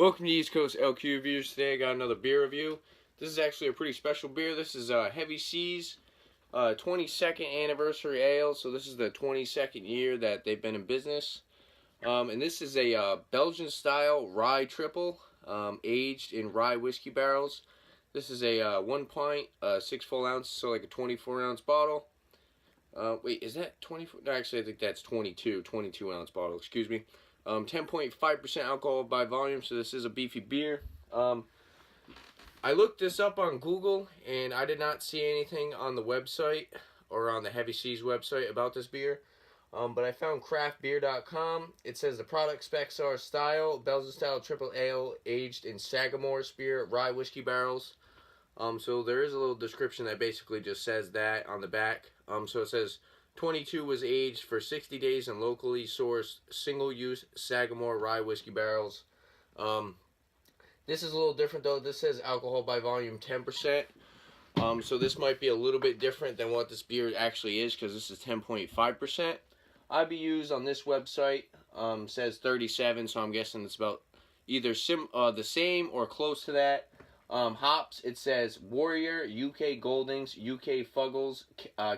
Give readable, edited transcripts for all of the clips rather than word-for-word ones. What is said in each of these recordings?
Welcome to East Coast LQ Reviews. Today I got another beer review. This is actually a pretty special beer. This is Heavy Seas 22nd Anniversary Ale. So this is the 22nd year that they've been in business. And this is a Belgian style rye triple aged in rye whiskey barrels. This is a 1 pint, 6 full ounce, so like a 24 ounce bottle. Wait, is that 24? No, actually I think that's 22 ounce bottle, excuse me. 10.5% alcohol by volume, so this is a beefy beer. I looked this up on Google, and I did not see anything on the website, or on the Heavy Seas website about this beer. But I found craftbeer.com. It says the product specs are Belgian style triple ale aged in Sagamore Spirit rye whiskey barrels. So there is a little description that basically just says that on the back. So it says 22 was aged for 60 days in locally sourced single-use Sagamore rye whiskey barrels. This is a little different though. This says alcohol by volume 10%. So this might be a little bit different than what this beer actually is, because this is 10.5%. IBUs on this website says 37, so I'm guessing it's about either the same or close to that. Hops, it says Warrior, UK Goldings, UK Fuggles,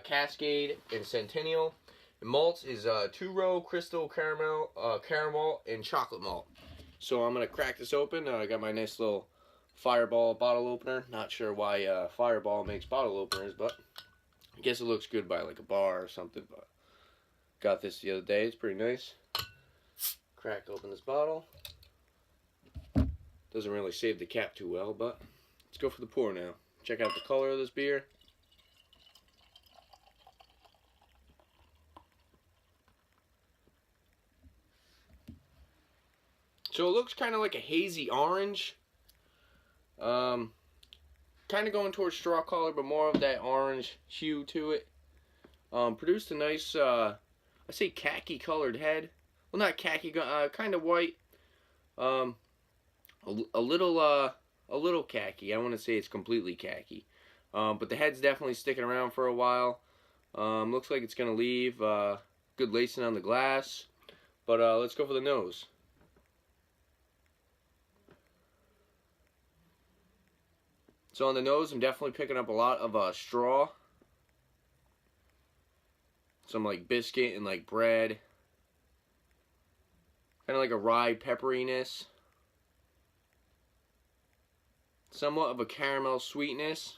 Cascade, and Centennial. And malts is two-row, crystal, caramel, and chocolate malt. So I'm going to crack this open. I got my nice little Fireball bottle opener. Not sure why Fireball makes bottle openers, but I guess it looks good by like a bar or something. But got this the other day. It's pretty nice. Crack open this bottle. Doesn't really save the cap too well, but let's go for the pour now. Check out the color of this beer. So it looks kind of like a hazy orange. Kind of going towards straw color, but more of that orange hue to it. Produced a nice, I say khaki colored head. Well, not khaki, kind of white. A little khaki. I want to say it's completely khaki. But the head's definitely sticking around for a while. Looks like it's going to leave good lacing on the glass. But let's go for the nose. So on the nose, I'm definitely picking up a lot of straw. Some like biscuit and like bread. Kind of like a rye pepperiness. Somewhat of a caramel sweetness.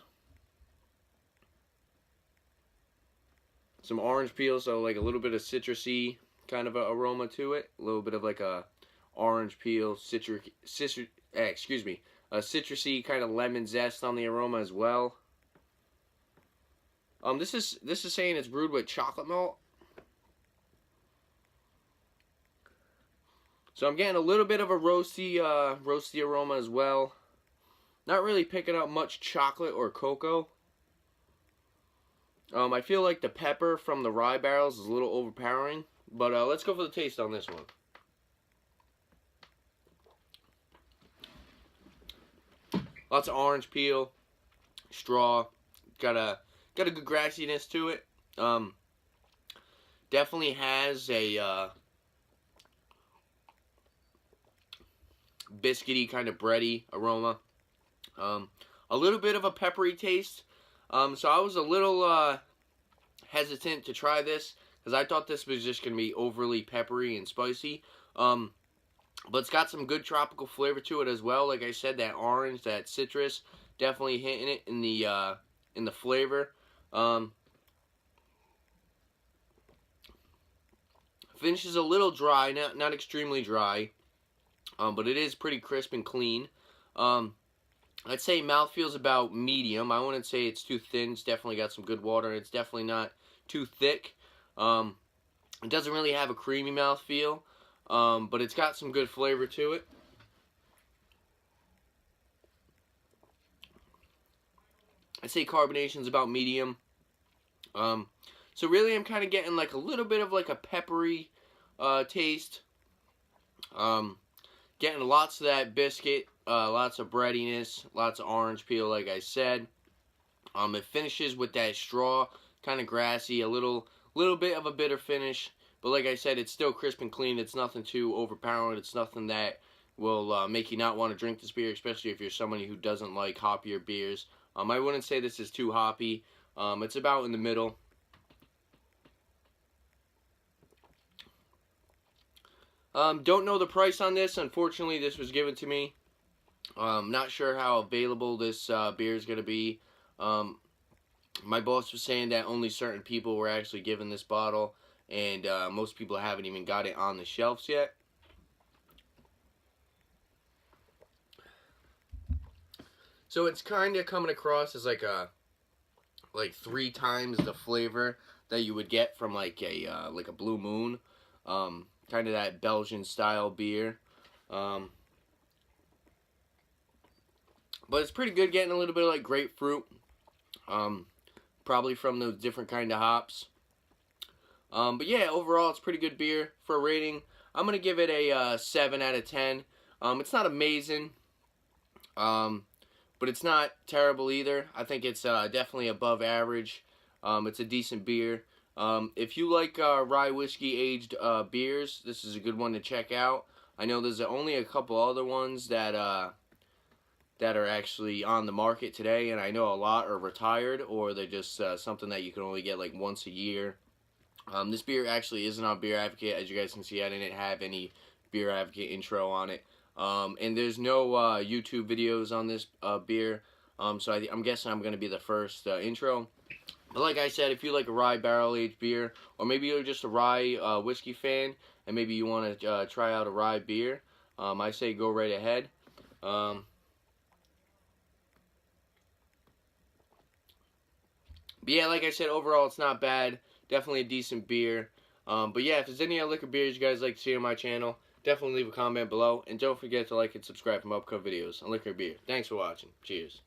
Some orange peel, so like a little bit of citrusy kind of a aroma to it. A little bit of like a orange peel, a citrusy kind of lemon zest on the aroma as well. This is saying it's brewed with chocolate malt. So I'm getting a little bit of a roasty aroma as well. Not really picking up much chocolate or cocoa. I feel like the pepper from the rye barrels is a little overpowering. But let's go for the taste on this one. Lots of orange peel, straw. Got a good grassiness to it. Definitely has a biscuity kind of bready aroma. A little bit of a peppery taste. So I was a little hesitant to try this because I thought this was just going to be overly peppery and spicy. But it's got some good tropical flavor to it as well. Like I said, that orange, that citrus, definitely hitting it in the flavor. Finish is a little dry, not extremely dry, but it is pretty crisp and clean. I'd say mouthfeel's about medium. I wouldn't say it's too thin. It's definitely got some good water. It's definitely not too thick. It doesn't really have a creamy mouthfeel, but it's got some good flavor to it. I'd say carbonation's about medium. So really I'm kind of getting like a little bit of like a peppery taste. Getting lots of that biscuit, lots of breadiness, lots of orange peel, like I said. It finishes with that straw, kind of grassy, a little bit of a bitter finish. But like I said, it's still crisp and clean. It's nothing too overpowering. It's nothing that will make you not want to drink this beer, especially if you're somebody who doesn't like hoppier beers. I wouldn't say this is too hoppy. It's about in the middle. Don't know the price on this. Unfortunately, this was given to me. Not sure how available this beer is going to be. My boss was saying that only certain people were actually given this bottle, and most people haven't even got it on the shelves yet. So it's kind of coming across as like 3 times the flavor that you would get from like a Blue Moon, kind of that Belgian style beer. But it's pretty good, getting a little bit of like grapefruit, probably from those different kind of hops. But yeah, overall it's pretty good beer. For a rating, I'm gonna give it a 7 out of 10. It's not amazing, but it's not terrible either. I think it's definitely above average. It's a decent beer. If you like rye whiskey aged beers, this is a good one to check out. I know there's only a couple other ones that are actually on the market today, and I know a lot are retired, or they're just something that you can only get like once a year. This beer actually isn't on Beer Advocate. As you guys can see, I didn't have any Beer Advocate intro on it. And there's no YouTube videos on this beer, so I'm guessing I'm going to be the first intro. But like I said, if you like a rye barrel-aged beer, or maybe you're just a rye whiskey fan, and maybe you want to try out a rye beer, I say go right ahead. But yeah, like I said, overall it's not bad. Definitely a decent beer. But yeah, if there's any other liquor beers you guys like to see on my channel, definitely leave a comment below. And don't forget to like and subscribe for more upcoming videos on liquor and beer. Thanks for watching. Cheers.